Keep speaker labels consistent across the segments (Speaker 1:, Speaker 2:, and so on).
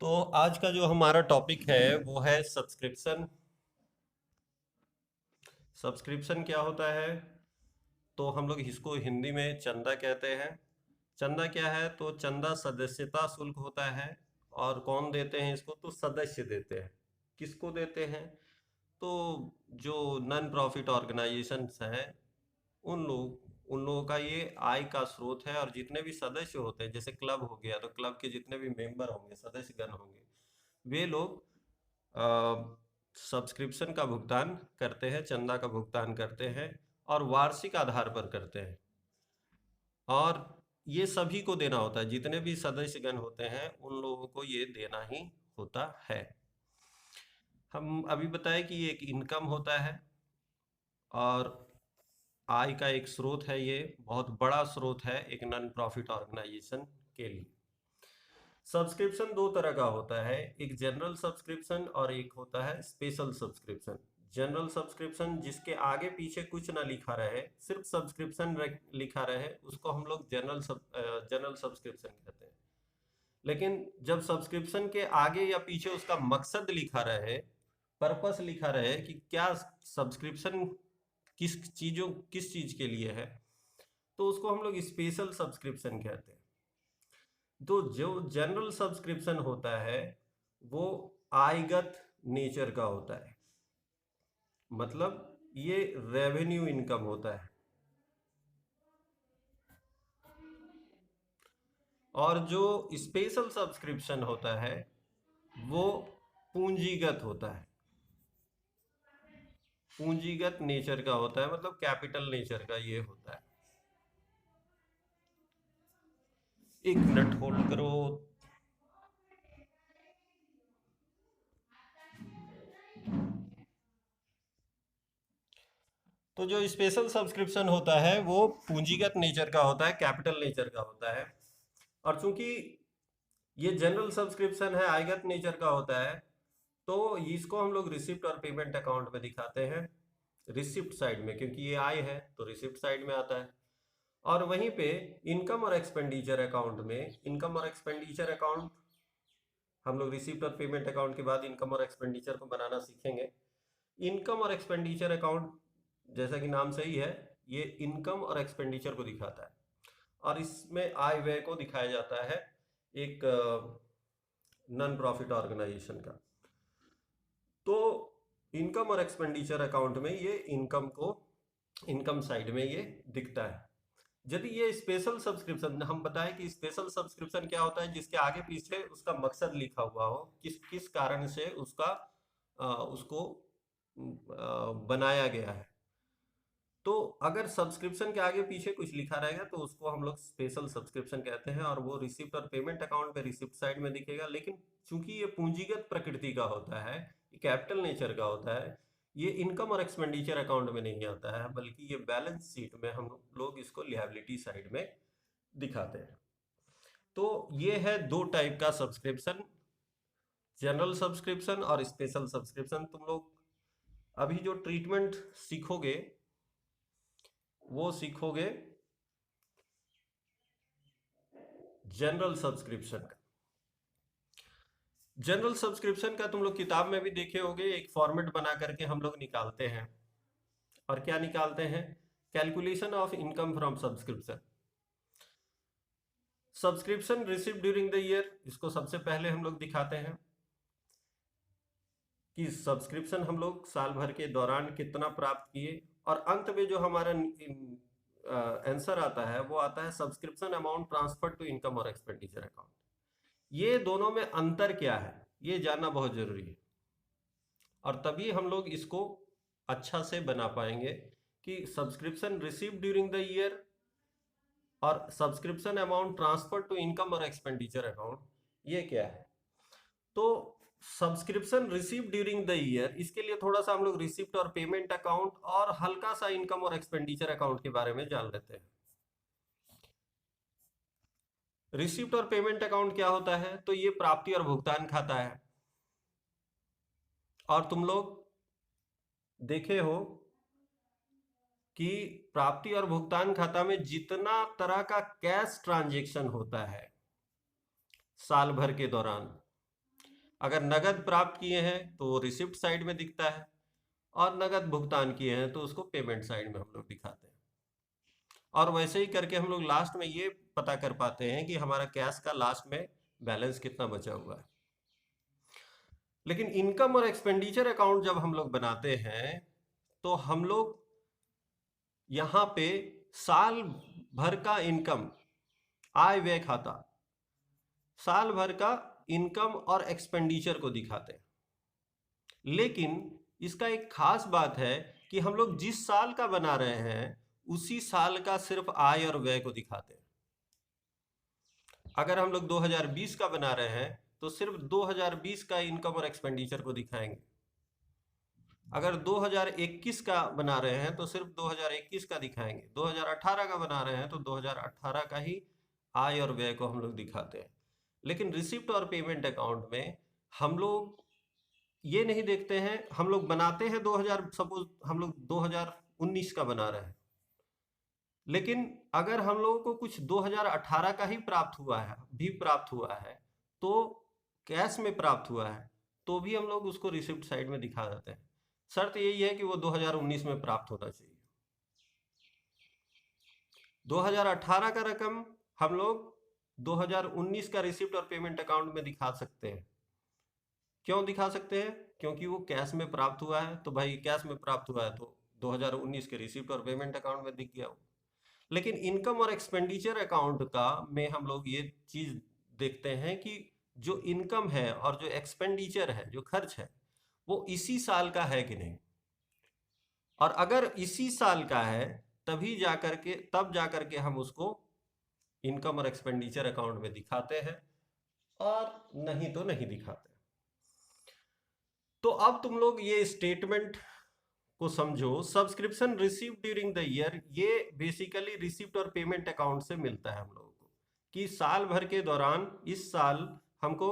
Speaker 1: तो आज का जो हमारा टॉपिक है वो है सब्सक्रिप्शन। सब्सक्रिप्शन क्या होता है? तो हम लोग इसको हिंदी में चंदा कहते हैं। चंदा क्या है? तो चंदा सदस्यता शुल्क होता है। और कौन देते हैं इसको? तो सदस्य देते हैं। किसको देते हैं? तो जो नॉन प्रॉफिट ऑर्गेनाइजेशंस हैं उन लोगों का ये आय का स्रोत है। और जितने भी सदस्य होते हैं, जैसे क्लब हो गया, तो क्लब के जितने भी मेंबर होंगे, सदस्यगण होंगे, वे लोग सब्सक्रिप्शन का भुगतान करते हैं, चंदा का भुगतान करते हैं, और वार्षिक आधार पर करते हैं। और ये सभी को देना होता है, जितने भी सदस्यगण होते हैं उन लोगों को ये देना ही होता है। हम अभी बताएं कि ये एक इनकम होता है और आय का एक स्रोत है। ये बहुत बड़ा स्रोत है एक नॉन प्रॉफिट ऑर्गेनाइजेशन के लिए। सब्सक्रिप्शन दो तरह का होता है, एक जनरल सब्सक्रिप्शन और एक होता है स्पेशल सब्सक्रिप्शन। जनरल सब्सक्रिप्शन जिसके आगे पीछे कुछ ना लिखा रहे, सिर्फ सब्सक्रिप्शन लिखा रहे, उसको हम लोग जनरल सब्सक्रिप्शन कहते हैं। लेकिन जब सब्सक्रिप्शन के आगे या पीछे उसका मकसद लिखा रहे, पर्पस लिखा रहे कि क्या सब्सक्रिप्शन किस चीज के लिए है, तो उसको हम लोग स्पेशल सब्सक्रिप्शन कहते हैं। तो जो जनरल सब्सक्रिप्शन होता है वो आयगत नेचर का होता है, मतलब ये रेवेन्यू इनकम होता है। और जो स्पेशल सब्सक्रिप्शन होता है वो पूंजीगत होता है। पूंजीगत नेचर का होता है, मतलब कैपिटल नेचर का ये होता है। एक मिनट होल्ड करो। तो जो स्पेशल सब्सक्रिप्शन होता है वो पूंजीगत नेचर का होता है, कैपिटल नेचर का होता है। और चूंकि ये जनरल सब्सक्रिप्शन है, आयगत नेचर का होता है, तो इसको हम लोग रिसिप्ट और पेमेंट अकाउंट में दिखाते हैं। रिसिप्ट साइड में, क्योंकि ये आय है तो रिसिप्ट साइड में आता है। और वहीं पे इनकम और एक्सपेंडिचर अकाउंट में, इनकम और एक्सपेंडिचर अकाउंट हम लोग रिसिप्ट और पेमेंट अकाउंट के बाद इनकम और एक्सपेंडिचर को बनाना सीखेंगे। इनकम और एक्सपेंडिचर अकाउंट, जैसा कि नाम सही है, ये इनकम और एक्सपेंडिचर को दिखाता है। और इसमें आय व्यय को दिखाया जाता है एक नॉन प्रॉफिट ऑर्गेनाइजेशन का। तो इनकम और एक्सपेंडिचर अकाउंट में ये इनकम साइड में ये दिखता है। यदि ये स्पेशल सब्सक्रिप्शन, हम बताएं कि स्पेशल सब्सक्रिप्शन क्या होता है, जिसके आगे पीछे उसका मकसद लिखा हुआ हो, किस किस कारण से उसको बनाया गया है। तो अगर सब्सक्रिप्शन के आगे पीछे कुछ लिखा रहेगा तो उसको हम लोग स्पेशल सब्सक्रिप्शन कहते हैं, और वो रिसिप्ट और पेमेंट अकाउंट पे रिसिप्ट साइड में दिखेगा। लेकिन चूंकि ये पूंजीगत प्रकृति का होता है, ये कैपिटल नेचर का होता है, ये इनकम और एक्सपेंडिचर अकाउंट में नहीं आता है, बल्कि ये बैलेंस शीट में हम लोग इसको लिएबिलिटी साइड में दिखाते हैं। तो ये है दो टाइप का सब्सक्रिप्शन, जनरल सब्सक्रिप्शन और स्पेशल सब्सक्रिप्शन। तुम लोग अभी जो ट्रीटमेंट सीखोगे वो सीखोगे जनरल सब्सक्रिप्शन का। जनरल सब्सक्रिप्शन का तुम लोग किताब में भी देखे होंगे, एक फॉर्मेट बना करके हम लोग निकालते हैं। और क्या निकालते हैं? Calculation of income from subscription. Subscription receive during the year, इसको सबसे पहले हम लोग दिखाते हैं कि सब्सक्रिप्शन हम लोग साल भर के दौरान कितना प्राप्त किए। और अंत में जो हमारा आंसर आता है वो आता है subscription amount transfer to income और एक्सपेंडिचर अकाउंट। ये दोनों में अंतर क्या है, ये जानना बहुत जरूरी है। और तभी हम लोग इसको अच्छा से बना पाएंगे कि subscription receive during the year और subscription amount transfer to income और एक्सपेंडिचर अकाउंट, ये क्या है। तो subscription receive during the year, इसके लिए थोड़ा सा हम लोग रिसिप्ट और पेमेंट अकाउंट और हल्का सा इनकम और एक्सपेंडिचर अकाउंट के बारे में जान लेते हैं। रिसिप्ट और पेमेंट अकाउंट क्या होता है? तो ये प्राप्ति और भुगतान खाता है। और तुम लोग देखे हो कि प्राप्ति और भुगतान खाता में जितना तरह का कैश ट्रांजैक्शन होता है साल भर के दौरान, अगर नगद प्राप्त किए हैं तो रिसिप्ट साइड में दिखता है, और नगद भुगतान किए हैं तो उसको पेमेंट साइड में हम लोग दिखाते हैं। और वैसे ही करके हम लोग लास्ट में ये पता कर पाते हैं कि हमारा कैश का लास्ट में बैलेंस कितना बचा हुआ है। लेकिन इनकम और एक्सपेंडिचर अकाउंट जब हम लोग बनाते हैं तो हम लोग यहाँ पे साल भर का इनकम, आय व्यय खाता, साल भर का इनकम और एक्सपेंडिचर को दिखाते हैं। लेकिन इसका एक खास बात है कि हम लोग जिस साल का बना रहे हैं उसी साल का सिर्फ आय और व्यय को दिखाते हैं। अगर हम लोग 2020 का बना रहे हैं तो सिर्फ 2020 का इनकम और एक्सपेंडिचर को दिखाएंगे। अगर 2021 का बना रहे हैं तो सिर्फ 2021 का दिखाएंगे। 2018 का बना रहे हैं तो 2018 का ही आय और व्यय को हम लोग दिखाते हैं। लेकिन रिसिप्ट और पेमेंट अकाउंट में हम लोग ये नहीं देखते हैं। हम लोग बनाते हैं 2000, सपोज हम लोग 2019 का बना रहे हैं, लेकिन अगर हम लोगों को कुछ 2018 का ही प्राप्त हुआ है तो कैश में प्राप्त हुआ है तो भी हम लोग उसको रिसिप्ट साइड में दिखा देते हैं। शर्त यही है कि वो 2019 में प्राप्त होना चाहिए। 2018 का रकम हम लोग 2019 का रिसिप्ट और पेमेंट अकाउंट में दिखा सकते हैं। क्यों दिखा सकते हैं? क्योंकि वो कैश में प्राप्त हुआ है, तो भाई कैश में प्राप्त हुआ है तो 2019 के रिसिप्ट और पेमेंट अकाउंट में दिख गया वो। लेकिन इनकम और एक्सपेंडिचर अकाउंट का में हम लोग ये चीज देखते हैं कि जो इनकम है और जो एक्सपेंडिचर है, जो खर्च है, वो इसी साल का है कि नहीं। और अगर इसी साल का है तब जाकर के हम उसको इनकम और एक्सपेंडिचर अकाउंट में दिखाते हैं, और नहीं तो नहीं दिखाते। तो अब तुम लोग ये स्टेटमेंट को समझो। Subscription receive during the year, ये बेसिकली रिसिप्ट और पेमेंट अकाउंट से मिलता है हम लोगों को, कि साल भर के दौरान इस साल हमको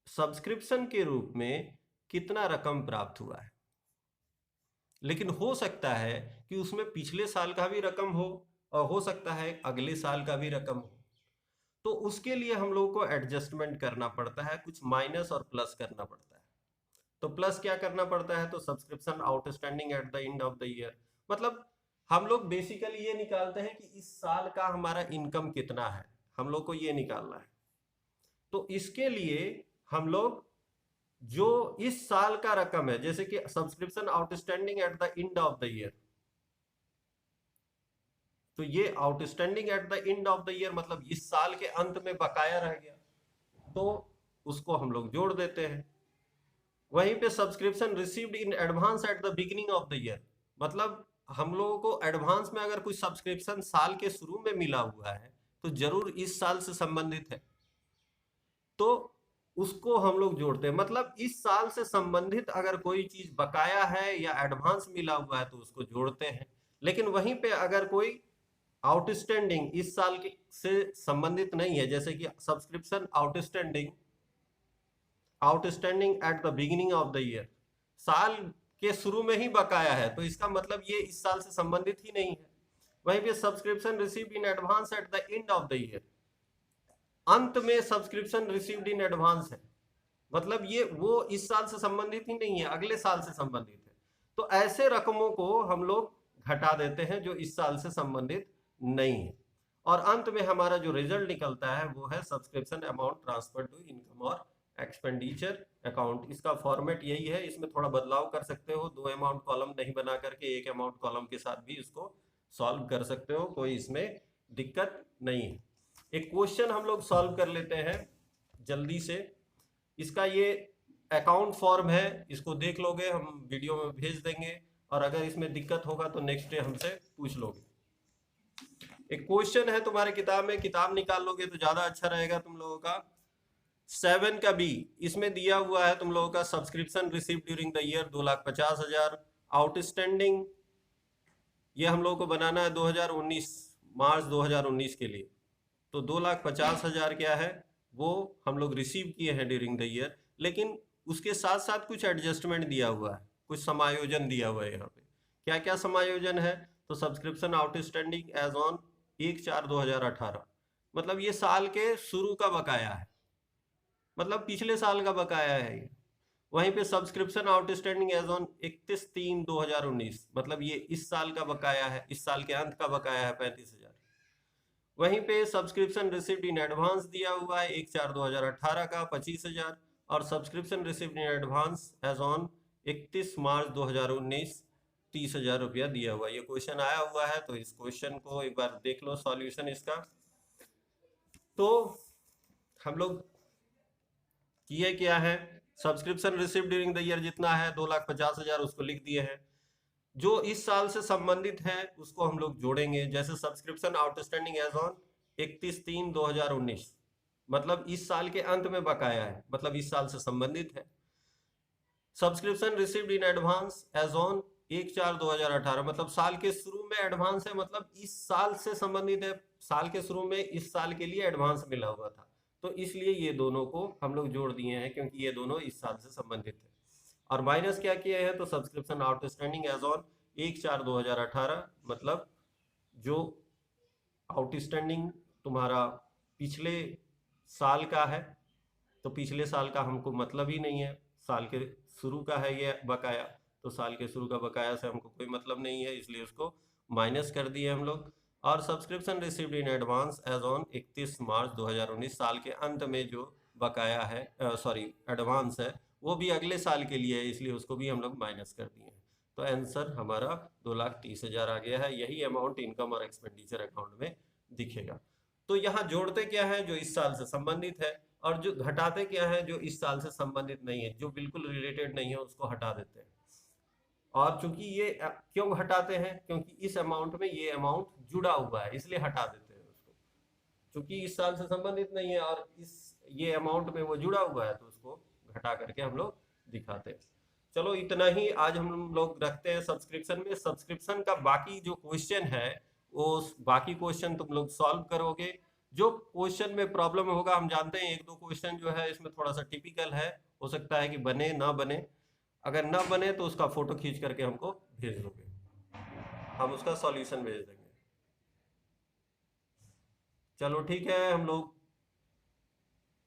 Speaker 1: सब्सक्रिप्शन के रूप में कितना रकम प्राप्त हुआ है। लेकिन हो सकता है कि उसमें पिछले साल का भी रकम हो और हो सकता है अगले साल का भी रकम हो। तो उसके लिए हम लोगों को एडजस्टमेंट करना पड़ता है, कुछ माइनस और प्लस करना पड़ता है। तो प्लस क्या करना पड़ता है? तो subscription outstanding at the end of the year, मतलब हम लोग बेसिकली ये निकालते हैं कि इस साल का हमारा इनकम कितना है, हम लोग को ये निकालना है। तो इसके लिए हम लोग जो इस साल का रकम है, जैसे कि subscription outstanding at the end of the year, तो ये outstanding at the end of the year मतलब इस साल के अंत में बकाया रह गया, तो उसको हम लोग जोड़ देते हैं। वहीं पे subscription received in advance at the beginning of the year, मतलब हम लोगों को एडवांस में अगर कोई सब्सक्रिप्शन साल के शुरू में मिला हुआ है तो जरूर इस साल से संबंधित है, तो उसको हम लोग जोड़ते हैं। मतलब इस साल से संबंधित अगर कोई चीज बकाया है या एडवांस मिला हुआ है तो उसको जोड़ते हैं। लेकिन वहीं पे अगर कोई आउटस्टैंडिंग इस साल के से संबंधित नहीं है, जैसे कि subscription outstanding at the beginning of the year, साल के शुरू में ही बकाया है, तो इसका मतलब ये इस साल से संबंधित ही नहीं है। वहीं पे subscription received in advance at the end of the year, अंत में सब्सक्रिप्शन रिसीव्ड इन एडवांस है, मतलब ये वो इस साल से संबंधित ही नहीं है, अगले साल से संबंधित है। तो ऐसे रकमों को हम लोग घटा देते हैं जो इस साल से संबंधित नहीं है, और अंत में हमारा जो रिजल्ट निकलता है वो है subscription amount transfer to income और एक्सपेंडिचर अकाउंट। इसका फॉर्मेट यही है, इसमें थोड़ा बदलाव कर सकते हो, 2 अमाउंट कॉलम नहीं बना करके 1 अमाउंट कॉलम के साथ भी इसको सॉल्व कर सकते हो, कोई इसमें दिक्कत नहीं है। एक क्वेश्चन हम लोग सॉल्व कर लेते हैं जल्दी से। इसका ये अकाउंट फॉर्म है, इसको देख लोगे, हम वीडियो में भेज देंगे, और अगर इसमें दिक्कत होगा तो नेक्स्ट डे हमसे पूछ लोगे। एक क्वेश्चन है तुम्हारे किताब में, किताब निकाल लोगे तो ज्यादा अच्छा रहेगा तुम लोगों का। 7 का बी, इसमें दिया हुआ है तुम लोगों का subscription receive during the year 2,50,000, outstanding ये हम लोगों को बनाना है 2019 मार्च 2019 के लिए, तो 2,50,000 क्या है वो हम लोग रिसीव किए हैं ड्यूरिंग द ईयर। लेकिन उसके साथ साथ कुछ एडजस्टमेंट दिया हुआ है, कुछ समायोजन दिया हुआ है। यहाँ पे क्या क्या समायोजन है? तो सब्सक्रिप्शन आउटस्टैंडिंग एज ऑन 1/4/2018, मतलब ये साल के शुरू का बकाया है। मतलब पिछले साल का बकाया है ये। वहीं पे सब्सक्रिप्शन आउटस्टैंडिंग एज ऑन 31/3/2019, मतलब ये इस साल का बकाया है, इस साल के अंत का बकाया है 35,000। वहीं पे सब्सक्रिप्शन रिसिव्ड इन एडवांस दिया हुआ है 1/4/2018 का 25,000, और subscription received in advance as on 31 March 2019 30,000 रुपया दिया हुआ है। ये क्वेश्चन आया हुआ है, तो इस क्वेश्चन को एक बार देख लो सॉल्यूशन इसका। तो हम लोग किए क्या है, subscription received during the year जितना है 2,50,000 उसको लिख दिए हैं। जो इस साल से संबंधित है उसको हम लोग जोड़ेंगे, जैसे सब्सक्रिप्शन आउटस्टैंडिंग एज ऑन 31/3/2019, मतलब इस साल के अंत में बकाया है, मतलब इस साल से संबंधित है। Subscription received in advance as on 1/4/2018, मतलब साल के शुरू में एडवांस है, मतलब इस साल से संबंधित है, साल के शुरू में इस साल के लिए एडवांस मिला हुआ था, तो इसलिए ये दोनों को हम लोग जोड़ दिए हैं क्योंकि ये दोनों इस साल से संबंधित है। और माइनस क्या किया है, तो सब्सक्रिप्शन आउटस्टैंडिंग एज ऑन 1/4/2018, मतलब जो आउटस्टैंडिंग तुम्हारा पिछले साल का है, तो पिछले साल का हमको मतलब ही नहीं है, साल के शुरू का है ये बकाया, तो साल के शुरू का बकाया से हमको कोई मतलब नहीं है, इसलिए उसको माइनस कर दिए हम लोग। और subscription received in advance as on 31 March 2019, साल के अंत में जो बकाया है, सॉरी एडवांस है, वो भी अगले साल के लिए है, इसलिए उसको भी हम लोग माइनस कर दिए हैं। तो आंसर हमारा 2,30,000 आ गया है। यही अमाउंट इनकम और एक्सपेंडिचर अकाउंट में दिखेगा। तो यहाँ जोड़ते क्या है, जो इस साल से संबंधित है, और जो घटाते क्या है, जो इस साल से संबंधित नहीं है, जो बिल्कुल रिलेटेड नहीं है उसको हटा देते हैं। और चूंकि ये क्यों हटाते हैं, क्योंकि इस अमाउंट में ये अमाउंट जुड़ा हुआ है, इसलिए हटा देते हैं उसको। चूंकि इस साल से संबंधित नहीं है और ये अमाउंट में वो जुड़ा हुआ है, तो उसको घटा करके हम लोग दिखाते हैं। चलो इतना ही आज हम लोग रखते हैं सब्सक्रिप्शन में। सब्सक्रिप्शन का बाकी जो क्वेश्चन है वो बाकी क्वेश्चन तुम लोग सॉल्व करोगे। जो क्वेश्चन में प्रॉब्लम होगा, हम जानते हैं 1-2 क्वेश्चन जो है इसमें थोड़ा सा टिपिकल है, हो सकता है कि बने ना बने। अगर ना बने तो उसका फोटो खींच करके हमको भेज दोगे, हम उसका सॉल्यूशन भेज देंगे। चलो ठीक है, हम लोग